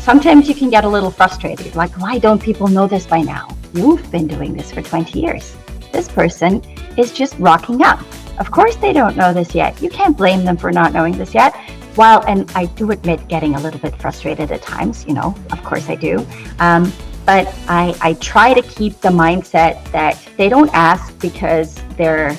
sometimes you can get a little frustrated, like, why don't people know this by now? You've been doing this for 20 years. This person is just rocking up. Of course they don't know this yet. You can't blame them for not knowing this yet. And I do admit getting a little bit frustrated at times, of course I do. But I try to keep the mindset that they don't ask because they're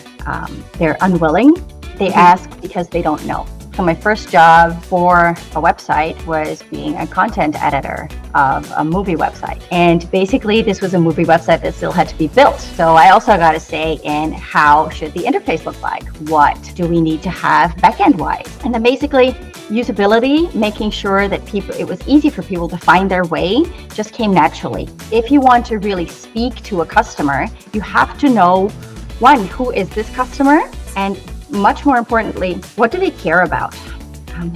unwilling. They ask because they don't know. So my first job for a website was being a content editor of a movie website. And basically this was a movie website that still had to be built. So I also got a say in how should the interface look like? What do we need to have backend wise? And then basically usability, making sure that it was easy for people to find their way, just came naturally. If you want to really speak to a customer, you have to know, one, who is this customer? And much more importantly, what do they care about?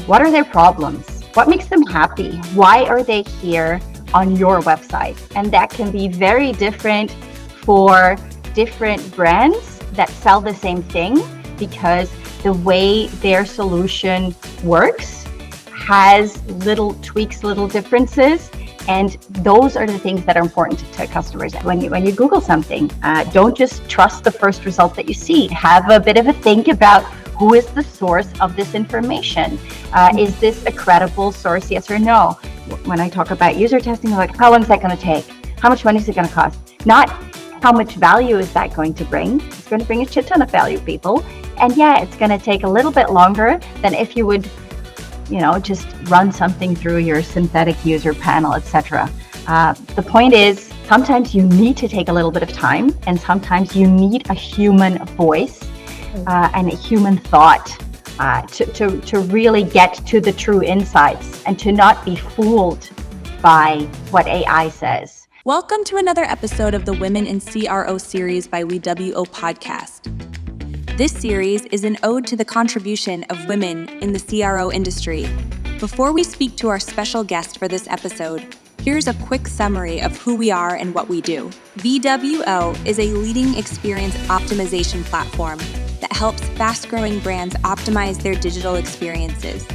What are their problems? What makes them happy? Why are they here on your website? And that can be very different for different brands that sell the same thing, because the way their solution works has little tweaks, little differences. And those are the things that are important to customers. When you Google something, don't just trust the first result that you see. Have a bit of a think about who is the source of this information. Is this a credible source, yes or no? When I talk about user testing, I'm like, how long is that going to take? How much money is it going to cost? Not how much value is that going to bring? It's going to bring a shit ton of value, people. And yeah, it's going to take a little bit longer than if you would just run something through your synthetic user panel, etc. The point is, sometimes you need to take a little bit of time, and sometimes you need a human voice and a human thought to really get to the true insights and to not be fooled by what AI says. Welcome to another episode of the Women in CRO series by VWO Podcast. This series is an ode to the contribution of women in the CRO industry. Before we speak to our special guest for this episode, here's a quick summary of who we are and what we do. VWO is a leading experience optimization platform that helps fast-growing brands optimize their digital experiences.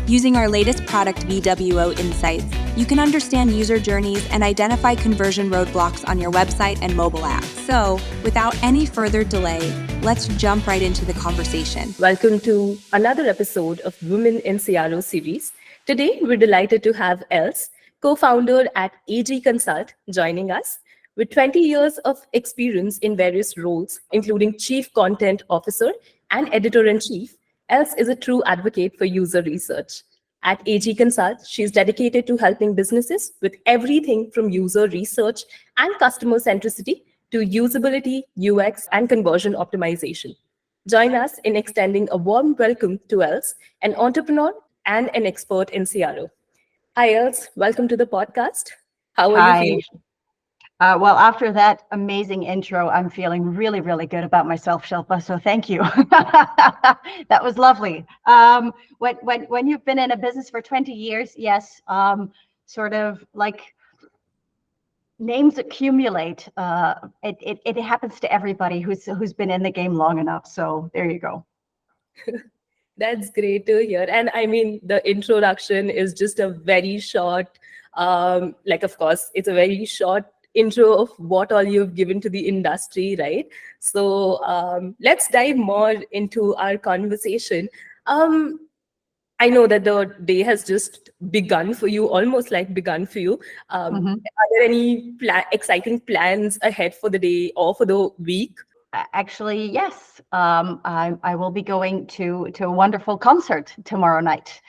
Using our latest product, VWO Insights, you can understand user journeys and identify conversion roadblocks on your website and mobile app. So, without any further delay, let's jump right into the conversation. Welcome to another episode of Women in CRO series. Today, we're delighted to have Els, co-founder at AGConsult, joining us. With 20 years of experience in various roles, including Chief Content Officer and Editor-in-Chief, Els is a true advocate for user research. At AGConsult, she's dedicated to helping businesses with everything from user research and customer centricity to usability, UX, and conversion optimization. Join us in extending a warm welcome to Els, an entrepreneur and an expert in CRO. Hi, Els. Welcome to the podcast. How are you feeling? Well, after that amazing intro, I'm feeling really, really good about myself, Shilpa. So thank you. That was lovely. When you've been in a business for 20 years, yes, sort of like names accumulate. It happens to everybody who's been in the game long enough. So there you go. That's great to hear. And I mean, the introduction is just a very short, of course, it's a very short intro of what all you've given to the industry, right? So let's dive more into our conversation. I know that the day has just begun for you, almost like begun for you. Are there any exciting plans ahead for the day or for the week? Actually, yes. I will be going to a wonderful concert tomorrow night.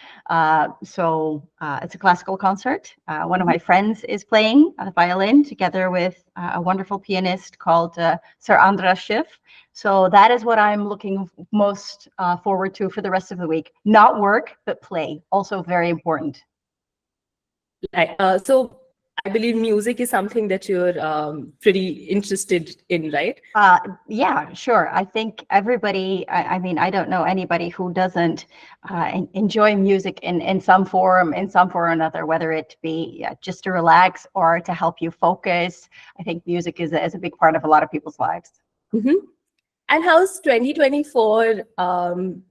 So it's a classical concert. One of my friends is playing the violin together with a wonderful pianist called Sir Andras Schiff. So that is what I'm looking most forward to for the rest of the week. Not work, but play. Also very important. So I believe music is something that you're pretty interested in, right? Yeah, sure. I think everybody, I mean, I don't know anybody who doesn't enjoy music in some form or another, whether it be just to relax or to help you focus. I think music is a big part of a lot of people's lives. Mm-hmm. And how's 2024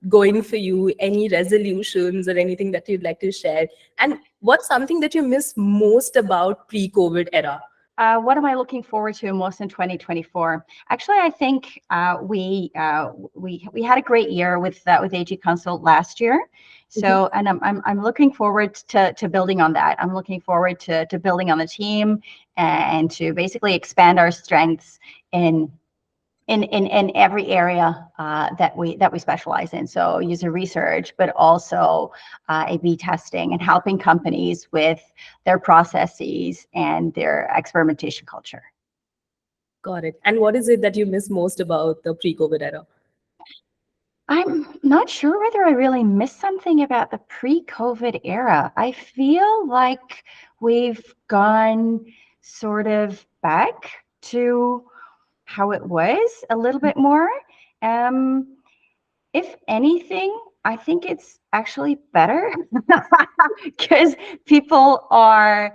going for you? Any resolutions or anything that you'd like to share? And what's something that you miss most about pre-COVID era? What am I looking forward to most in 2024? Actually, I think we had a great year with AGConsult last year. So, and I'm looking forward to building on that. I'm looking forward to building on the team and to basically expand our strengths in every area that we specialize in. So user research, but also A/B testing and helping companies with their processes and their experimentation culture. Got it. And what is it that you miss most about the pre-COVID era? I'm not sure whether I really missed something about the pre-COVID era. I feel like we've gone sort of back to how it was a little bit more. If anything, I think it's actually better because people are,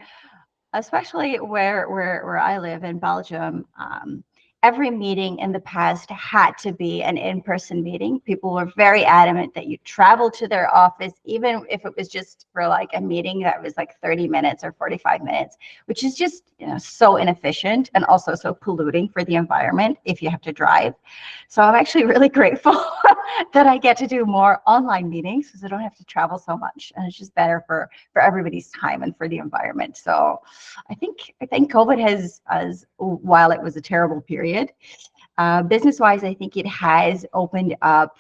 especially where I live in Belgium, every meeting in the past had to be an in-person meeting. People were very adamant that you travel to their office, even if it was just for like a meeting that was like 30 minutes or 45 minutes, which is just so inefficient and also so polluting for the environment if you have to drive. So I'm actually really grateful that I get to do more online meetings because I don't have to travel so much, and it's just better for everybody's time and for the environment. So I think COVID has, while it was a terrible period, business-wise, I think it has opened up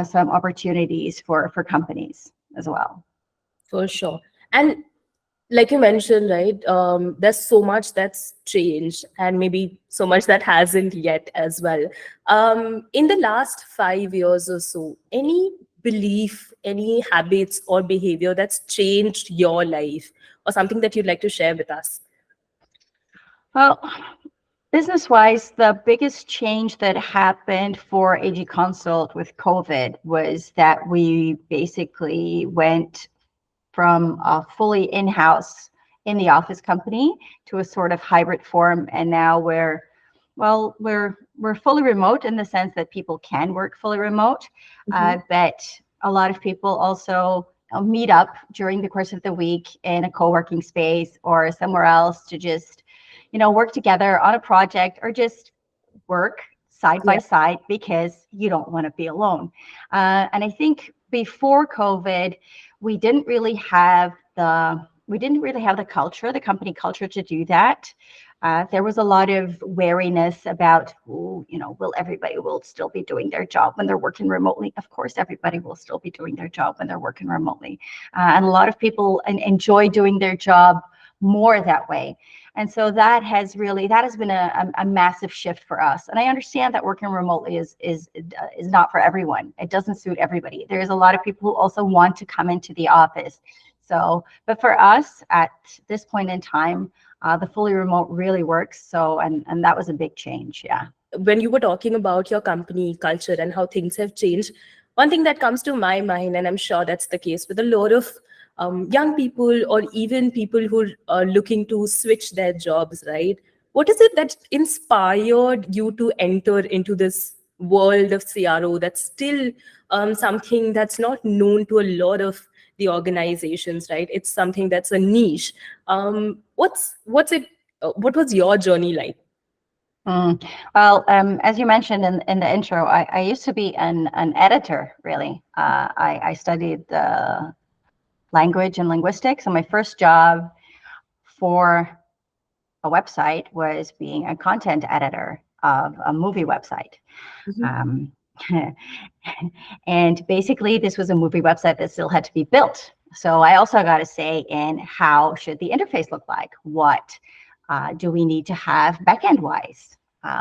some opportunities for companies as well. For sure. And like you mentioned, right, there's so much that's changed and maybe so much that hasn't yet as well. In the last 5 years or so, any belief, any habits or behavior that's changed your life or something that you'd like to share with us? Well, business-wise, the biggest change that happened for AGConsult with COVID was that we basically went from a fully in-house, in the office company to a sort of hybrid form, and now we're fully remote in the sense that people can work fully remote, but a lot of people also meet up during the course of the week in a co-working space or somewhere else to just work together on a project or just work side by side because you don't want to be alone. And I think before COVID, we didn't really have the culture, the company culture, to do that. There was a lot of wariness about, will everybody still be doing their job when they're working remotely? Of course, everybody will still be doing their job when they're working remotely. And a lot of people enjoy doing their job more that way. And so that has been a massive shift for us. And I understand that working remotely is not for everyone. It doesn't suit everybody. There's a lot of people who also want to come into the office. So, but for us at this point in time, the fully remote really works. So, and that was a big change. Yeah. When you were talking about your company culture and how things have changed, one thing that comes to my mind, and I'm sure that's the case with a lot of young people or even people who are looking to switch their jobs, right? What is it that inspired you to enter into this world of CRO that's still something that's not known to a lot of the organizations, right? It's something that's a niche. What was your journey like? Well, as you mentioned in the intro, I used to be an editor, really. I studied the language and linguistics, and my first job for a website was being a content editor of a movie website. And basically, this was a movie website that still had to be built. So I also got a say in how should the interface look like? What do we need to have backend wise?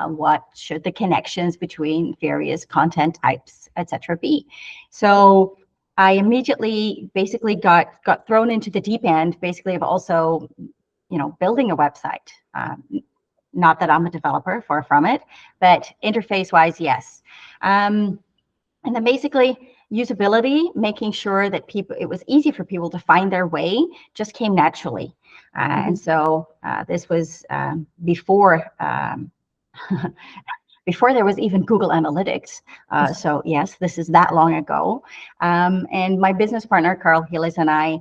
What should the connections between various content types, etc., be? So I immediately basically got thrown into the deep end, basically, of also, building a website. Not that I'm a developer, far from it, but interface-wise, yes. And then basically usability, making sure that it was easy for people to find their way, just came naturally. And so this was before before there was even Google Analytics. So yes, this is that long ago. And my business partner, Carl Heelis, and I,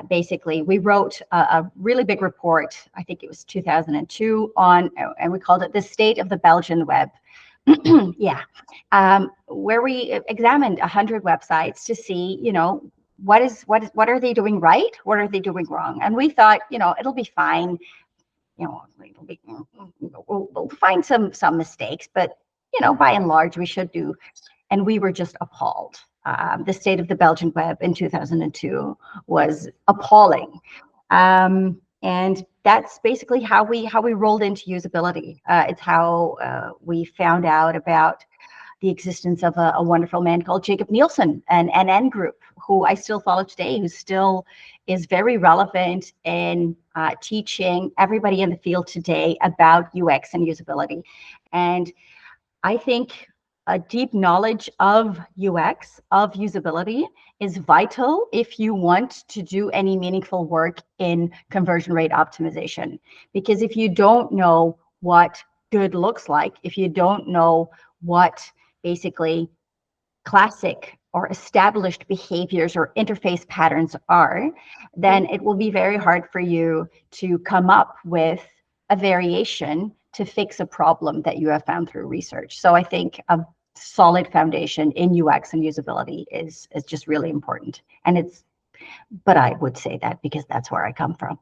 basically, we wrote a really big report, I think it was 2002, on, and we called it The State of the Belgian Web. Yeah, where we examined 100 websites to see, what are they doing right? What are they doing wrong? And we thought, it'll be fine. We'll find some mistakes, but by and large, we should do. And we were just appalled. The state of the Belgian web in 2002 was appalling. And that's basically how we rolled into usability. It's how we found out about the existence of a wonderful man called Jacob Nielsen, an NN Group, who I still follow today, who still is very relevant in teaching everybody in the field today about UX and usability. And I think a deep knowledge of UX, of usability, is vital if you want to do any meaningful work in conversion rate optimization. Because if you don't know what good looks like, if you don't know what basically classic or established behaviors or interface patterns are, then it will be very hard for you to come up with a variation to fix a problem that you have found through research. So I think a solid foundation in UX and usability is just really important. And but I would say that because that's where I come from.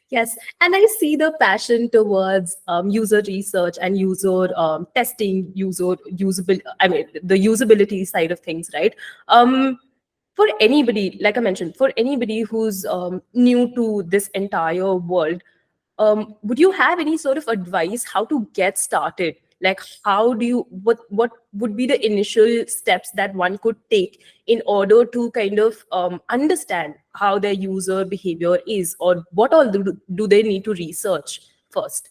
Yes, and I see the passion towards user research and user testing, usability. I mean, the usability side of things, right? For anybody, like I mentioned, for anybody who's new to this entire world, would you have any sort of advice how to get started? Like, what would be the initial steps that one could take in order to kind of understand how their user behavior is, or what all do they need to research first?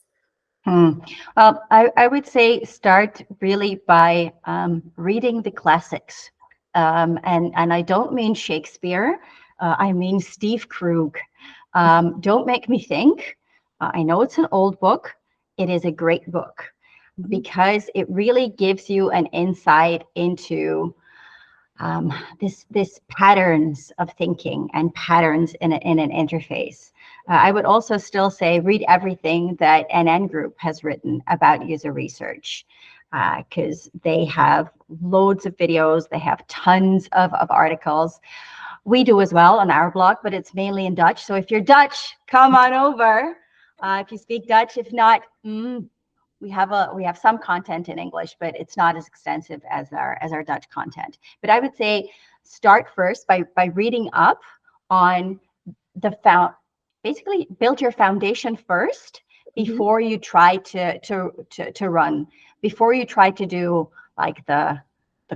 I would say start really by reading the classics. And I don't mean Shakespeare, I mean Steve Krug. Don't Make Me Think. I know it's an old book. It is a great book because it really gives you an insight into this patterns of thinking and patterns in an interface. I would also still say read everything that NN Group has written about user research, because they have loads of videos, they have tons of articles. We do as well on our blog, but it's mainly in Dutch. So if you're Dutch, come on over. If you speak Dutch, if not, we have some content in English, but it's not as extensive as our Dutch content. But I would say start first by reading up on basically build your foundation first before you try to run. Before you try to do like the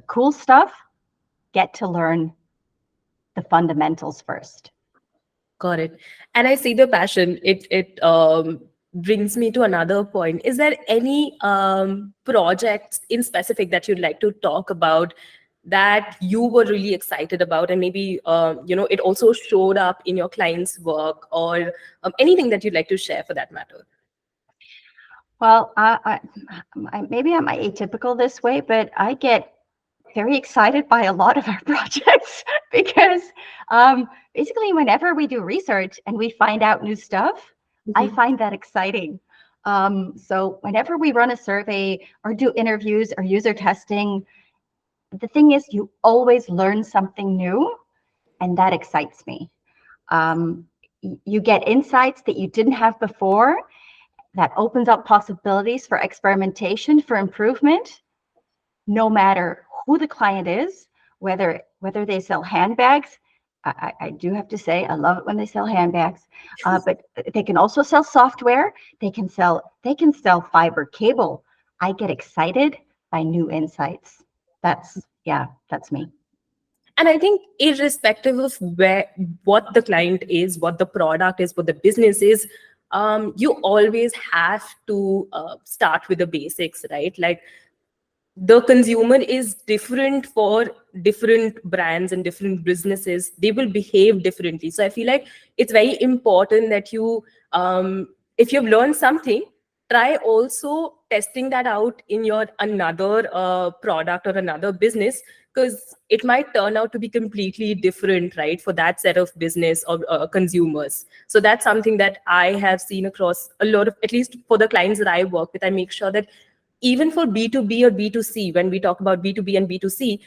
cool stuff, get to learn the fundamentals first. Got it. And I see the passion. It brings me to another point. Is there any projects in specific that you'd like to talk about that you were really excited about, and maybe it also showed up in your client's work, or anything that you'd like to share for that matter? Well, maybe I'm atypical this way, but I get very excited by a lot of our projects because basically whenever we do research and we find out new stuff, I find that exciting. So whenever we run a survey or do interviews or user testing, the thing is you always learn something new, and that excites me. You get insights that you didn't have before. That opens up possibilities for experimentation, for improvement, no matter who the client is, whether they sell handbags. I do have to say, I love it when they sell handbags, but they can also sell software. They can sell fiber cable. I get excited by new insights. That's me. And I think irrespective of what the client is, what the product is, what the business is, you always have to start with the basics, right? Like, the consumer is different for different brands and different businesses. They will behave differently. So I feel like it's very important that you, if you've learned something, try also testing that out in your another product or another business, because it might turn out to be completely different, right, for that set of business or consumers. So that's something that I have seen across a lot of, at least for the clients that I work with, I make sure that even for B2B or B2C, when we talk about B2B and B2C,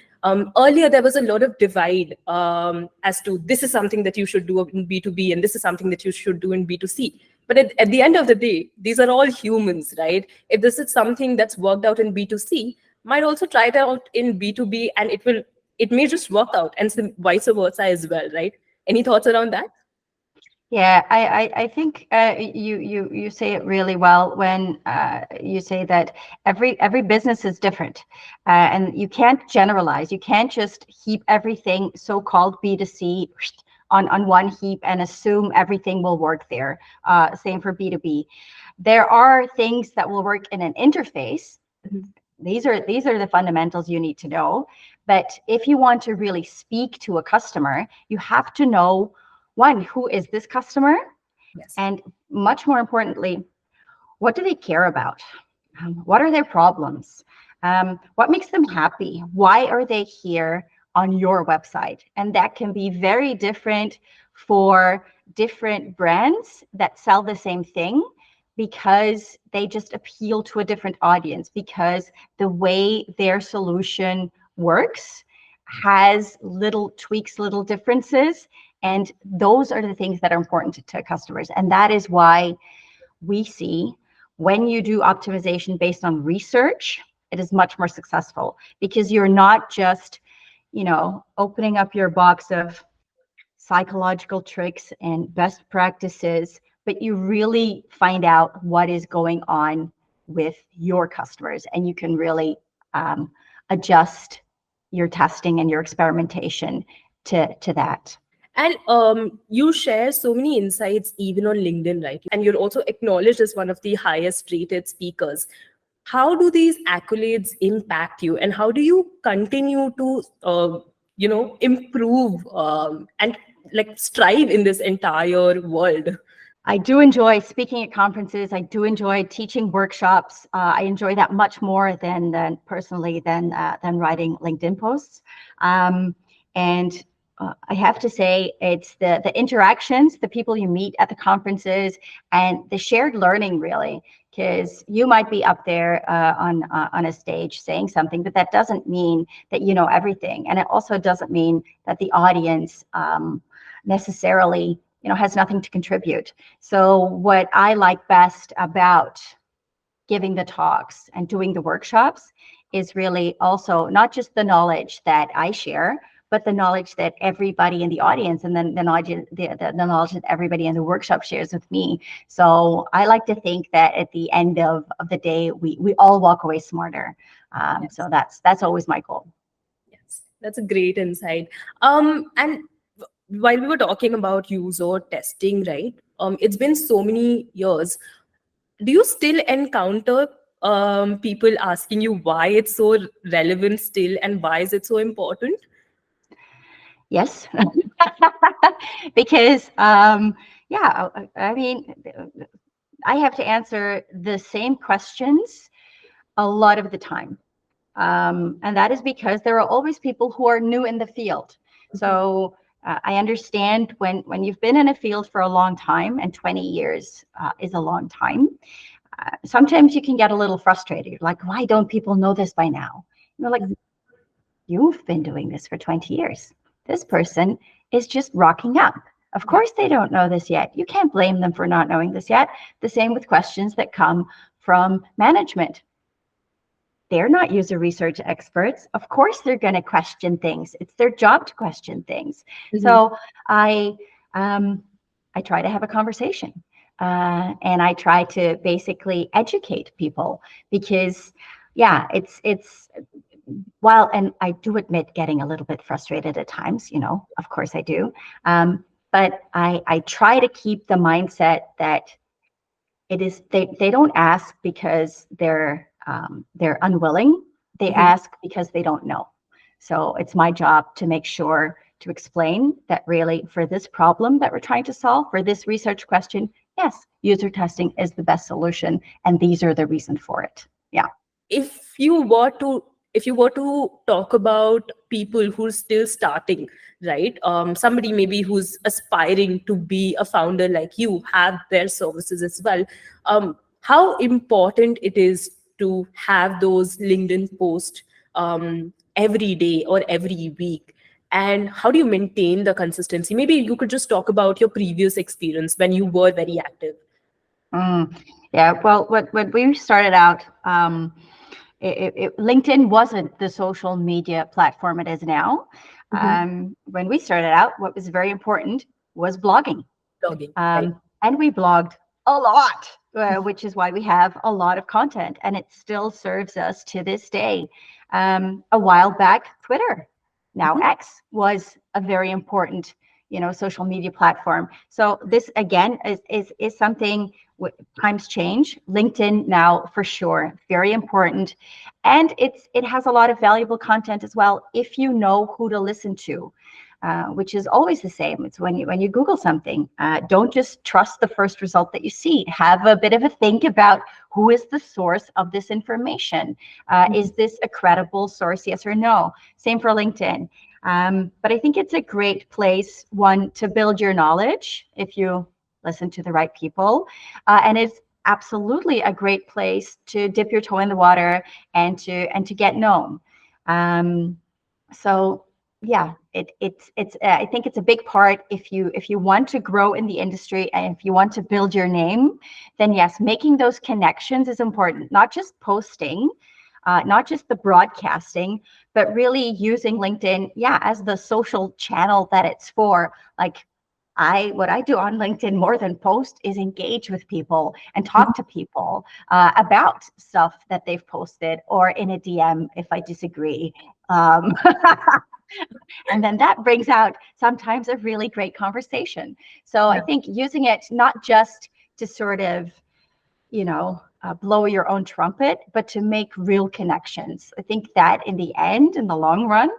earlier there was a lot of divide as to this is something that you should do in B2B and this is something that you should do in B2C. But at the end of the day, these are all humans, right? If this is something that's worked out in B2C, might also try it out in B2B, and it may just work out, and vice versa as well, right? Any thoughts around that? Yeah, I think you say it really well when you say that every business is different, and you can't generalize. You can't just heap everything so-called B2C on one heap and assume everything will work there. Same for B2B. There are things that will work in an interface. These are the fundamentals you need to know. But if you want to really speak to a customer, you have to know, one, who is this customer? Yes. And much more importantly, what do they care about? What are their problems? What makes them happy? Why are they here on your website? And that can be very different for different brands that sell the same thing, because they just appeal to a different audience, because the way their solution works has little tweaks, little differences. And those are the things that are important to customers. And that is why we see when you do optimization based on research, it is much more successful, because you're not just, opening up your box of psychological tricks and best practices, but you really find out what is going on with your customers, and you can really adjust your testing and your experimentation to that. And you share so many insights even on LinkedIn, right? And you're also acknowledged as one of the highest rated speakers. How do these accolades impact you, and how do you continue to, improve and like strive in this entire world? I do enjoy speaking at conferences. I do enjoy teaching workshops. I enjoy that much more than personally than writing LinkedIn posts. And I have to say, it's the interactions, the people you meet at the conferences, and the shared learning, really, because you might be up there on a stage saying something, but that doesn't mean that you know everything. And it also doesn't mean that the audience necessarily has nothing to contribute. So what I like best about giving the talks and doing the workshops is really also not just the knowledge that I share, but the knowledge that everybody in the audience, and then the knowledge that everybody in the workshop shares with me. So I like to think that at the end of the day, we all walk away smarter. Yes. So that's always my goal. Yes, that's a great insight. And while we were talking about user testing, right? It's been so many years. Do you still encounter people asking you why it's so relevant still, and why is it so important? Yes, because yeah, I mean, I have to answer the same questions a lot of the time. And that is because there are always people who are new in the field. So I understand when you've been in a field for a long time, and 20 years is a long time, sometimes you can get a little frustrated. Like, why don't people know this by now? Like, you've been doing this for 20 years. This person is just rocking up. Of course, they don't know this yet. You can't blame them for not knowing this yet. The same with questions that come from management. They're not user research experts. Of course, they're going to question things. It's their job to question things. So I try to have a conversation, and I try to basically educate people, because, yeah, it's while, and I do admit getting a little bit frustrated at times. Of course I do. But I try to keep the mindset that it is they don't ask because they're unwilling. They ask because they don't know. So it's my job to make sure to explain that really, for this problem that we're trying to solve, for this research question, yes, user testing is the best solution, and these are the reason for it. Yeah. If you were to talk about people who are still starting, right? Somebody maybe who's aspiring to be a founder like you, have their services as well. How important it is to have those LinkedIn posts every day or every week, and how do you maintain the consistency? Maybe you could just talk about your previous experience when you were very active. Yeah. Well, when we started out, LinkedIn wasn't the social media platform it is now. When we started out, what was very important was blogging. Blogging, right? And we blogged a lot, which is why we have a lot of content, and it still serves us to this day. A while back, Twitter, now X, was a very important, social media platform. So this again is something. Times change. LinkedIn now, for sure, very important, and it has a lot of valuable content as well if you know who to listen to. Which is always the same. It's when you Google something, don't just trust the first result that you see. Have a bit of a think about who is the source of this information. Is this a credible source? Yes or no? Same for LinkedIn. But I think it's a great place, one, to build your knowledge if you listen to the right people, and it's absolutely a great place to dip your toe in the water and to get known. So yeah, it's I think it's a big part if you want to grow in the industry and if you want to build your name, then yes, making those connections is important. Not just posting, not just the broadcasting, but really using LinkedIn, as the social channel that it's for. Like what I do on LinkedIn more than post is engage with people and talk to people about stuff that they've posted, or in a DM if I disagree. And then that brings out sometimes a really great conversation. So I think using it not just to sort of, blow your own trumpet, but to make real connections. I think that in the end, in the long run,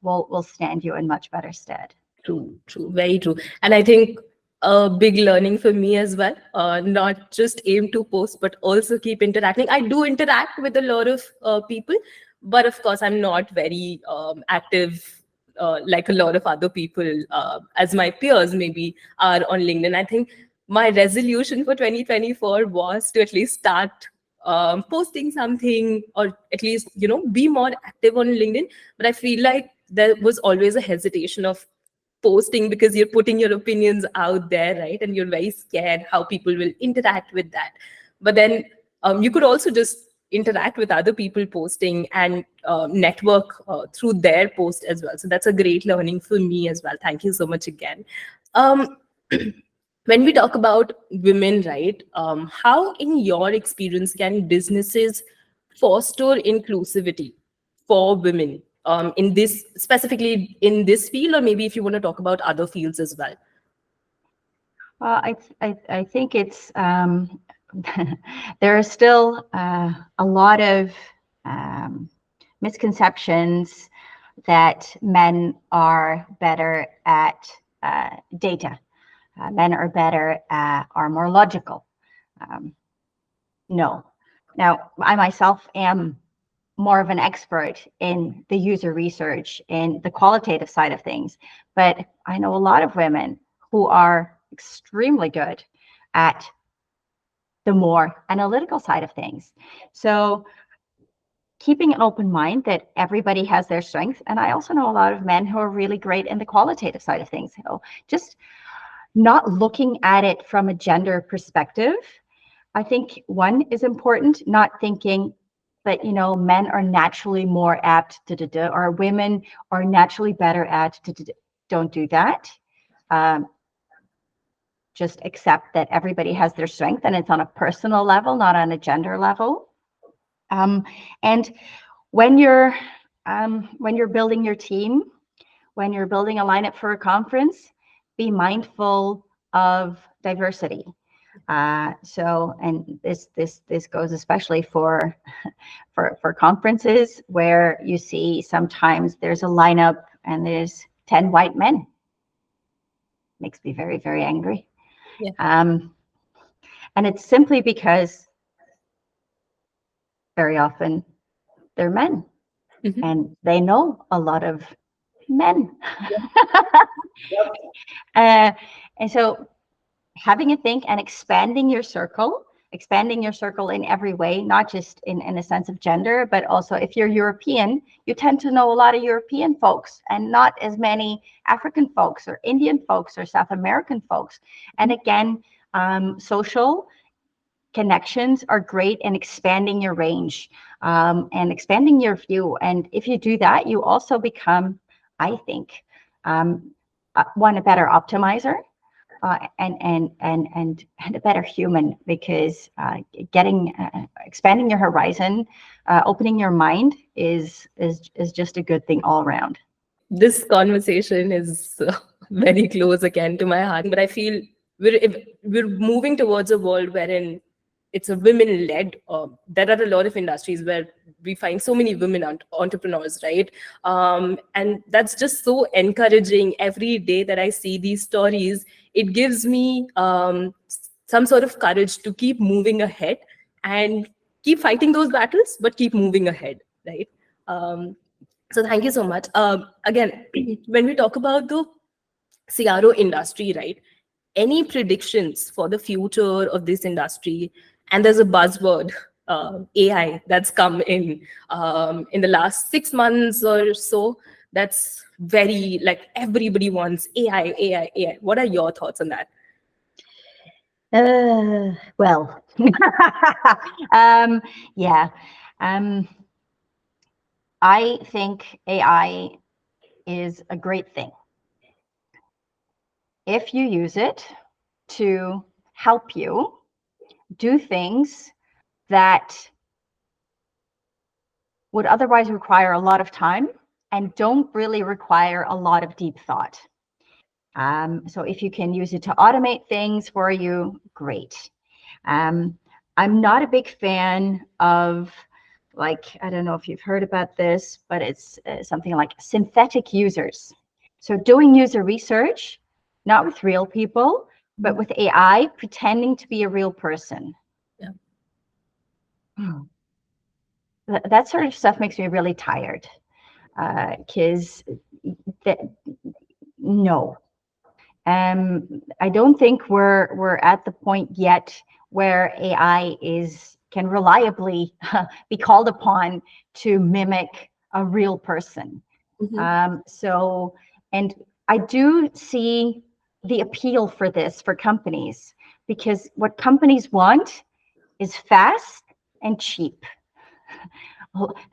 will stand you in much better stead. True, very true. And I think a big learning for me as well, not just aim to post, but also keep interacting. I do interact with a lot of people, but of course, I'm not very active like a lot of other people, as my peers maybe are on LinkedIn. I think my resolution for 2024 was to at least start posting something, or at least, be more active on LinkedIn. But I feel like there was always a hesitation of posting because you're putting your opinions out there, right? And you're very scared how people will interact with that. But then you could also just interact with other people posting and network through their post as well. So that's a great learning for me as well. Thank you so much again. When we talk about women, right, how in your experience can businesses foster inclusivity for women, in this, specifically in this field, or maybe if you want to talk about other fields as well? Well, I think it's there are still a lot of misconceptions that men are better at data. Men are better are more logical. No. Now, I myself am more of an expert in the user research, in the qualitative side of things, but I know a lot of women who are extremely good at the more analytical side of things. So keeping an open mind that everybody has their strengths. And I also know a lot of men who are really great in the qualitative side of things. So just not looking at it from a gender perspective, I think one is important, not thinking that, men are naturally more apt to or women are naturally better at don't do that. Just accept that everybody has their strength, and it's on a personal level, not on a gender level. And when you're building your team, when you're building a lineup for a conference, be mindful of diversity. So, and this goes especially for conferences where you see sometimes there's a lineup and there's 10 white men. Makes me very, very angry. Yeah. And it's simply because very often they're men and they know a lot of men. And so having a think and expanding your circle in every way, not just in a sense of gender, but also if you're European, you tend to know a lot of European folks and not as many African folks or Indian folks or South American folks. And again, social connections are great in expanding your range and expanding your view. And if you do that, you also become, I think, a better optimizer. And a better human, because expanding your horizon, opening your mind is just a good thing all around. This conversation is very close again to my heart, but I feel we're moving towards a world wherein it's a women-led. There are a lot of industries where we find so many women entrepreneurs, right? And that's just so encouraging. Every day that I see these stories, it gives me some sort of courage to keep moving ahead and keep fighting those battles, but keep moving ahead, right? So thank you so much. Again, when we talk about the CRO industry, right? Any predictions for the future of this industry? And there's a buzzword, AI, that's come in the last 6 months or so. That's very, like, everybody wants AI, AI, AI. What are your thoughts on that? Well, yeah. I think AI is a great thing if you use it to help you do things that would otherwise require a lot of time and don't really require a lot of deep thought. So if you can use it to automate things for you, great. I'm not a big fan of, like, I don't know if you've heard about this, but it's something like synthetic users. So doing user research, not with real people, but with AI pretending to be a real person. Yeah. That sort of stuff makes me really tired. Because no. I don't think we're at the point yet where AI can reliably be called upon to mimic a real person. So, and I do see the appeal for this for companies, because what companies want is fast and cheap.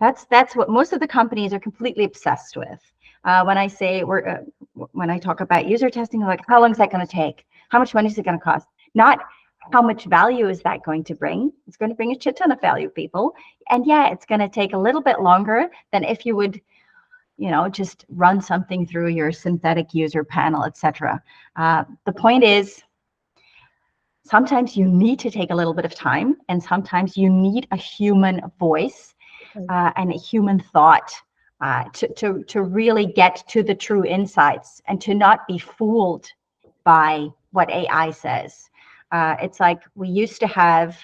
That's what most of the companies are completely obsessed with. When I talk about user testing, like, how long is that going to take? How much money is it going to cost? Not how much value is that going to bring? It's going to bring a shit ton of value, people. And yeah, it's going to take a little bit longer than if you would, just run something through your synthetic user panel, etc. The point is, sometimes you need to take a little bit of time, and sometimes you need a human voice and a human thought to really get to the true insights and to not be fooled by what AI says. It's like we used to have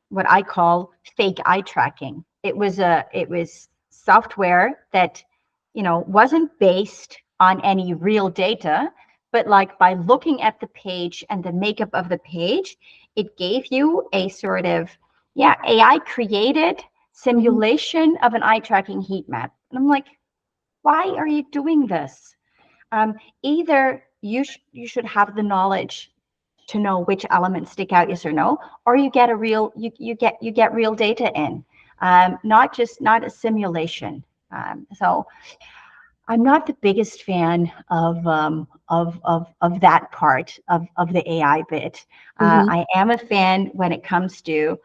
what I call fake eye tracking. It was software that wasn't based on any real data, but like by looking at the page and the makeup of the page, it gave you a sort of AI created simulation of an eye tracking heat map. And I'm like, why are you doing this? Either you should have the knowledge to know which elements stick out, yes or no, or you get real data in, not a simulation. So I'm not the biggest fan of that part of the AI bit. I am a fan when it comes to,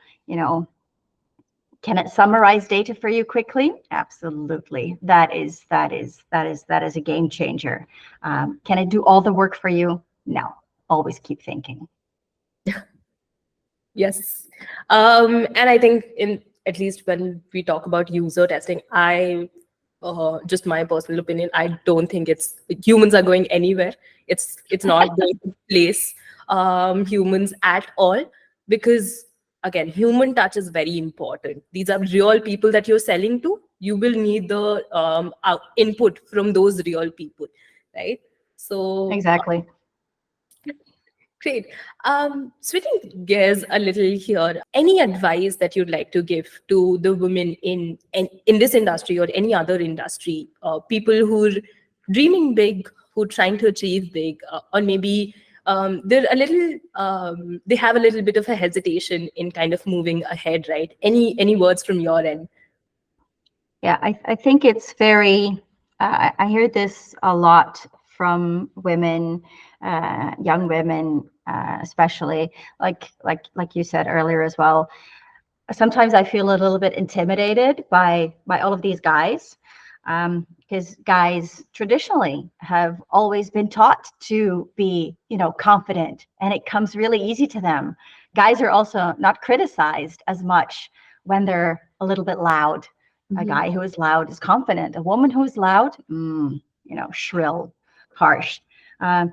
can it summarize data for you quickly? Absolutely. That is a game changer. Can it do all the work for you? No. Always keep thinking. Yes. And I think at least when we talk about user testing, just my personal opinion, I don't think humans are going anywhere. It's not going to place humans at all. because again, human touch is very important. These are real people that you're selling to. You will need the input from those real people, right? So Exactly. great. Switching gears a little here, any advice that you'd like to give to the women in this industry or any other industry, people who are dreaming big, who are trying to achieve big, or maybe they're a little, they have a little bit of a hesitation in kind of moving ahead, right? Any words from your end? Yeah, I think it's very, I hear this a lot from women, young women, especially, like you said earlier as well. Sometimes I feel a little bit intimidated by all of these guys, because guys traditionally have always been taught to be, confident, and it comes really easy to them. Guys are also not criticized as much when they're a little bit loud. A Mhm. guy who is loud is confident. A woman who is loud, shrill, harsh. Um,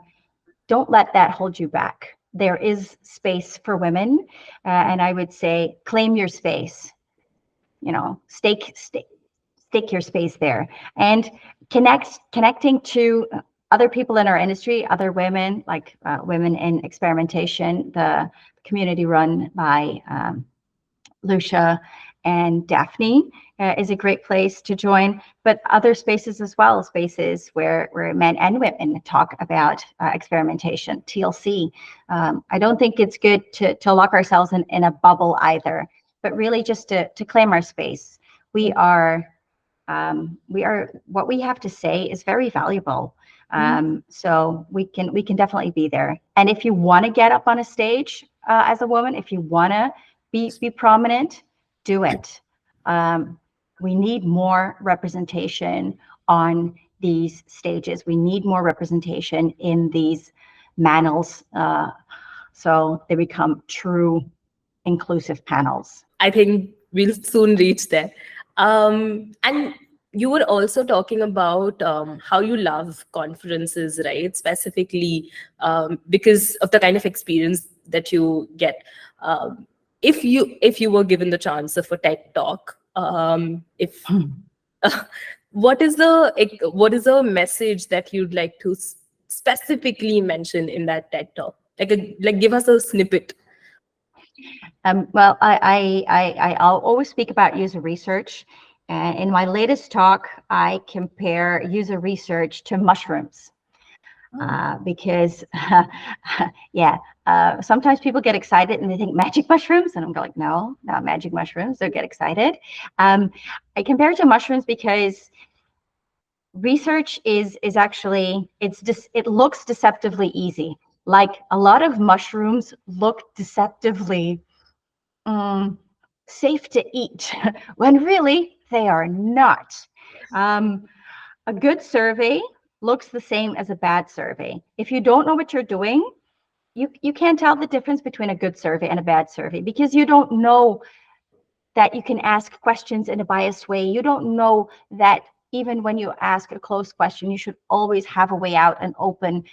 don't let that hold you back. There is space for women, and I would say claim your space. Stake your space there, and connecting to other people in our industry, other women, like Women in Experimentation, the community run by Lucia and Daphne, is a great place to join, but other spaces as well, spaces where men and women talk about experimentation, TLC. I don't think it's good to lock ourselves in a bubble either, but really just to claim our space. We are, what we have to say is very valuable. So we can definitely be there. And if you want to get up on a stage as a woman, if you want to be prominent, do it. We need more representation on these stages. We need more representation in these panels, so they become true inclusive panels. I think we'll soon reach there. And you were also talking about how you love conferences, right? Specifically, because of the kind of experience that you get. If you were given the chance of a TED talk, if what is the message that you'd like to specifically mention in that TED talk? Like give us a snippet. Well, I'll always speak about user research. And in my latest talk, I compare user research to mushrooms. Because, yeah, sometimes people get excited and they think magic mushrooms, and I'm like, no, not magic mushrooms. Don't get excited. I compare it to mushrooms because research is actually, it looks deceptively easy. Like a lot of mushrooms look deceptively safe to eat when really they are not. A good survey looks the same as a bad survey. If you don't know what you're doing, you can't tell the difference between a good survey and a bad survey, because you don't know that you can ask questions in a biased way. You don't know that even when you ask a closed question, you should always have a way out, an open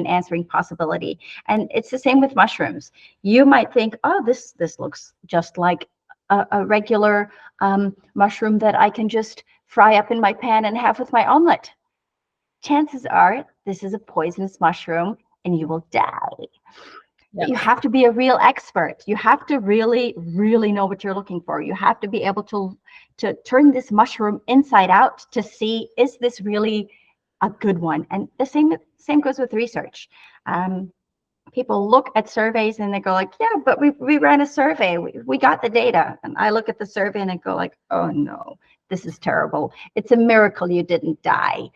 answering possibility. And it's the same with mushrooms. You might think, oh, this looks just like a regular mushroom that I can just fry up in my pan and have with my omelet. Chances are this is a poisonous mushroom and you will die. Yeah. You have to be a real expert. You have to really, really know what you're looking for. You have to be able to turn this mushroom inside out to see, is this really a good one? And the same goes with research. People look at surveys and they go like, yeah, but we ran a survey. We got the data. And I look at the survey and I go like, oh no, this is terrible. It's a miracle you didn't die.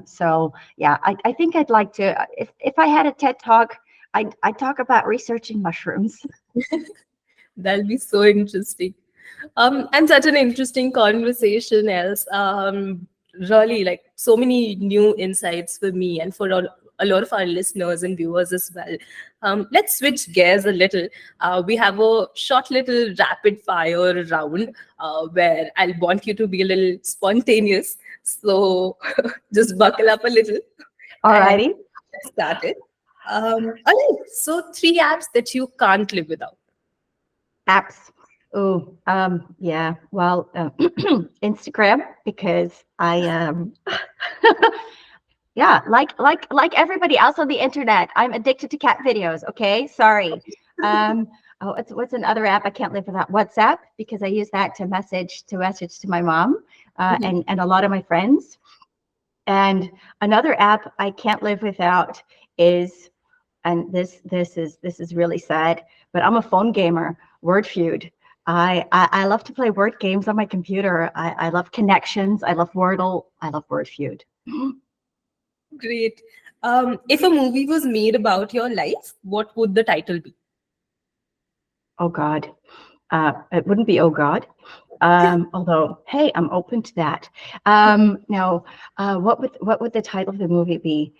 So yeah, I think I'd like to, if I had a TED talk, I'd talk about researching mushrooms. That'll be so interesting. And such an interesting conversation, Els. Really, like so many new insights for me and for a lot of our listeners and viewers as well. Let's switch gears a little. We have a short little rapid fire round where I'll want you to be a little spontaneous. So just buckle up a little. Alrighty. Let's start it. All right. So 3 apps that you can't live without. Apps. Oh, yeah. Well, Instagram, because I yeah, like everybody else on the internet, I'm addicted to cat videos. Okay, sorry. Um, oh, what's another app I can't live without? WhatsApp, because I use that to message to my mom Mhm. and a lot of my friends. And another app I can't live without is, and this is really sad, but I'm a phone gamer. Word Feud. I love to play word games on my computer. I love Connections. I love Wordle. I love Word Feud. Great. If a movie was made about your life, what would the title be? Oh God. It wouldn't be oh God. Although, hey, I'm open to that. No, what would the title of the movie be?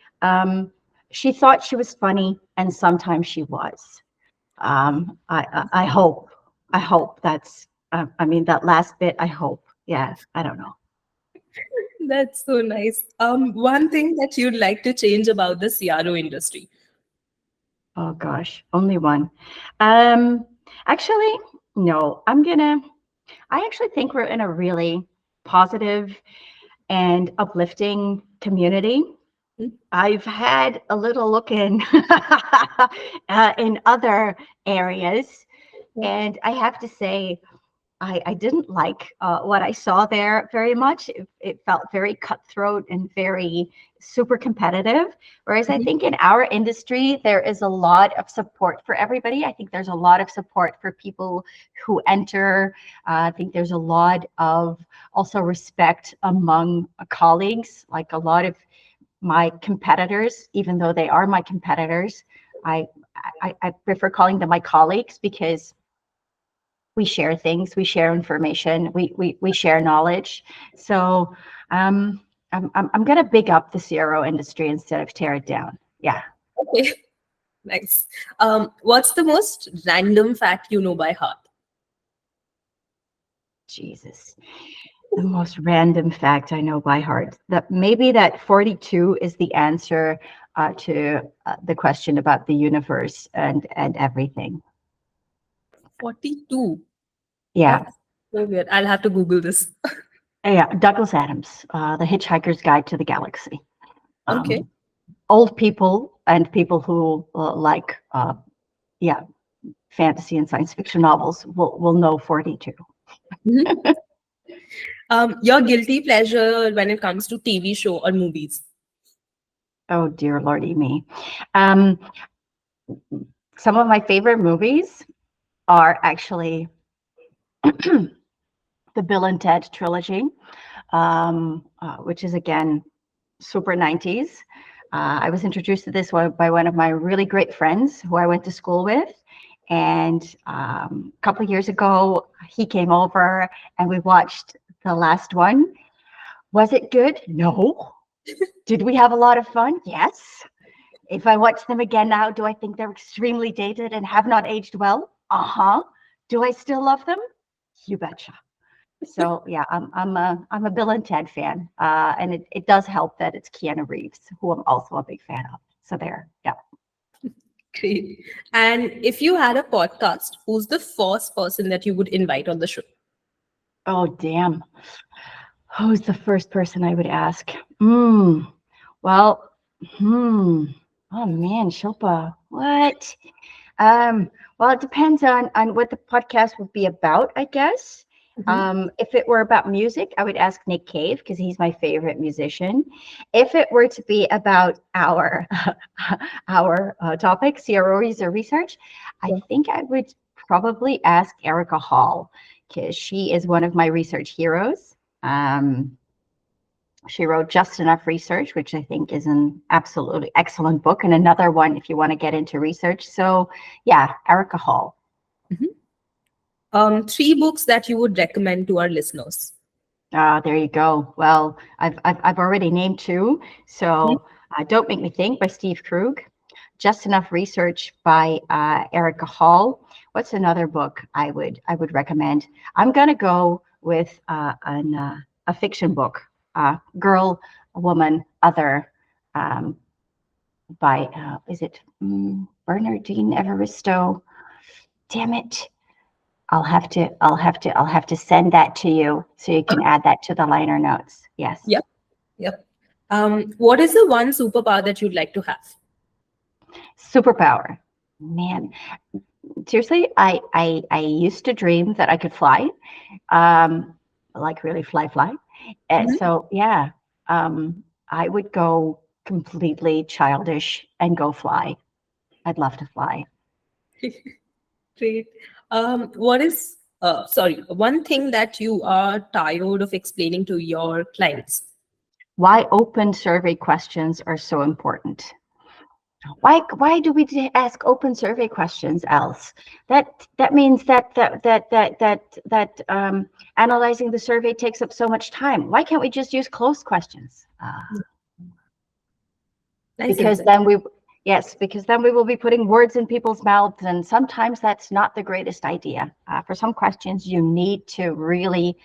She thought she was funny, and sometimes she was. I hope that's. I mean, that last bit. I hope. Yeah, I don't know. That's so nice. One thing that you'd like to change about the CRO industry. Oh gosh, only one. Um, Actually, no. I actually think we're in a really positive and uplifting community. Mhm. I've had a little look in other areas, and I have to say I didn't like what I saw there very much. It felt very cutthroat and very super competitive. Whereas I Mhm. think in our industry, there is a lot of support for everybody. I think there's a lot of support for people who enter. I think there's a lot of also respect among colleagues. Like a lot of my competitors, even though they are my competitors, I I prefer calling them my colleagues because we share things, we share information, we share knowledge. So I'm gonna big up the CRO industry instead of tear it down. Yeah. Okay, nice. What's the most random fact you know by heart? Jesus. The most random fact I know by heart. That maybe that 42 is the answer to the question about the universe and everything. 42. Yeah. That's so weird. I'll have to Google this. Yeah. Douglas Adams, The Hitchhiker's Guide to the Galaxy. Okay. Um, Old people and people who like yeah, fantasy and science fiction novels will know 42. Mhm. Your guilty pleasure when it comes to TV show or movies. Oh dear lordy me. Um, some of my favorite movies are actually the Bill and Ted trilogy, which is again super 90s. I was introduced to this one by one of my really great friends who I went to school with. And a couple of years ago, he came over and we watched the last one. Was it good? No. Did we have a lot of fun? Yes. If I watch them again now, do I think they're extremely dated and have not aged well? Uh-huh. Do I still love them? You betcha. So yeah, I'm a Bill and Ted fan, and it does help that it's Keanu Reeves, who I'm also a big fan of. So there, yeah. Great. And if you had a podcast, who's the first person that you would invite on the show? Oh damn, who's the first person I would ask? Well, hmm. Oh man, Shilpa, what? Um, well, it depends on what the podcast would be about, I guess. Mhm. If it were about music, I would ask Nick Cave because he's my favorite musician. If it were to be about our our topic, CRO user research, I Yeah. think I would probably ask Erica Hall because she is one of my research heroes. Um, she wrote Just Enough Research, which I think is an absolutely excellent book, and another one if you want to get into research. So, yeah, Erica Hall. Mhm. Three books that you would recommend to our listeners. There you go. Well, I've already named two. Mhm. So, Don't Make Me Think by Steve Krug, Just Enough Research by Erica Hall. What's another book I would recommend? I'm gonna go with a fiction book, Girl, Woman, Other. Um, by is it Bernardine Evaristo? Damn it. I'll have to send that to you so you can add that to the liner notes. Yes. Yep. Yep. What is the one superpower that you'd like to have? Superpower. Man, seriously, I used to dream that I could fly, like really fly. And Mhm. so, yeah, I would go completely childish and go fly. I'd love to fly. Great. What is, one thing that you are tired of explaining to your clients? Why open survey questions are so important. Why do we ask open survey questions, else? That means that analyzing the survey takes up so much time. Why can't we just use closed questions? Nice Because insight. then we will be putting words in people's mouths, and sometimes that's not the greatest idea. For some questions, you need to really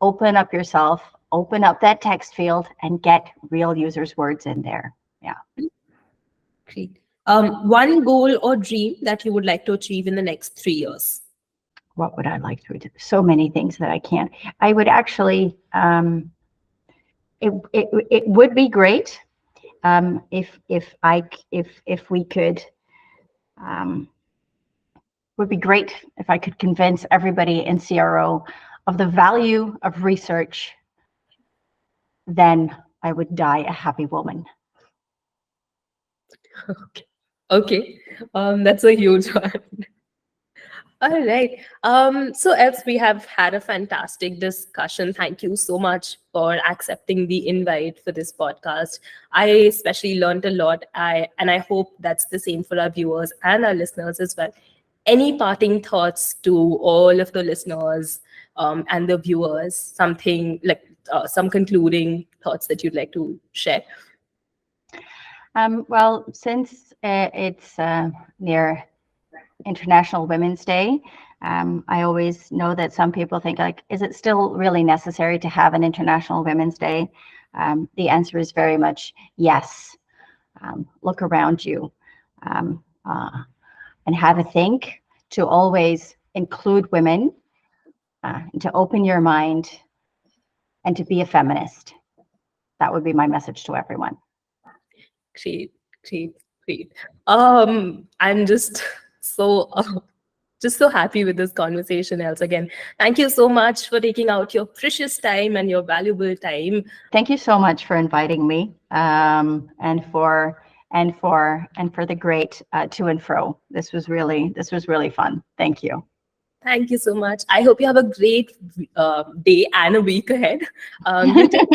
open up yourself, open up that text field, and get real users' words in there. Yeah. Great. One goal or dream that you would like to achieve in the next 3 years? What would I like to do? So many things that I can't. I would actually. It would be great if we could. Would be great if I could convince everybody in CRO of the value of research. Then I would die a happy woman. Okay. That's a huge one. All right. So Els, we have had a fantastic discussion. Thank you so much for accepting the invite for this podcast. I especially learned a lot. And I hope that's the same for our viewers and our listeners as well. Any parting thoughts to all of the listeners and the viewers? Something like some concluding thoughts that you'd like to share? Well, since it's near International Women's Day, I always know that some people think, like, is it still really necessary to have an International Women's Day? The answer is very much yes. Look around you and have a think to always include women, to open your mind, and to be a feminist. That would be my message to everyone. Great, great, great. I'm just so happy with this conversation, Els. Again, thank you so much for taking out your precious time and your valuable time. Thank you so much for inviting me, and for the great to and fro. This was really fun. Thank you. Thank you so much. I hope you have a great day and a week ahead. You take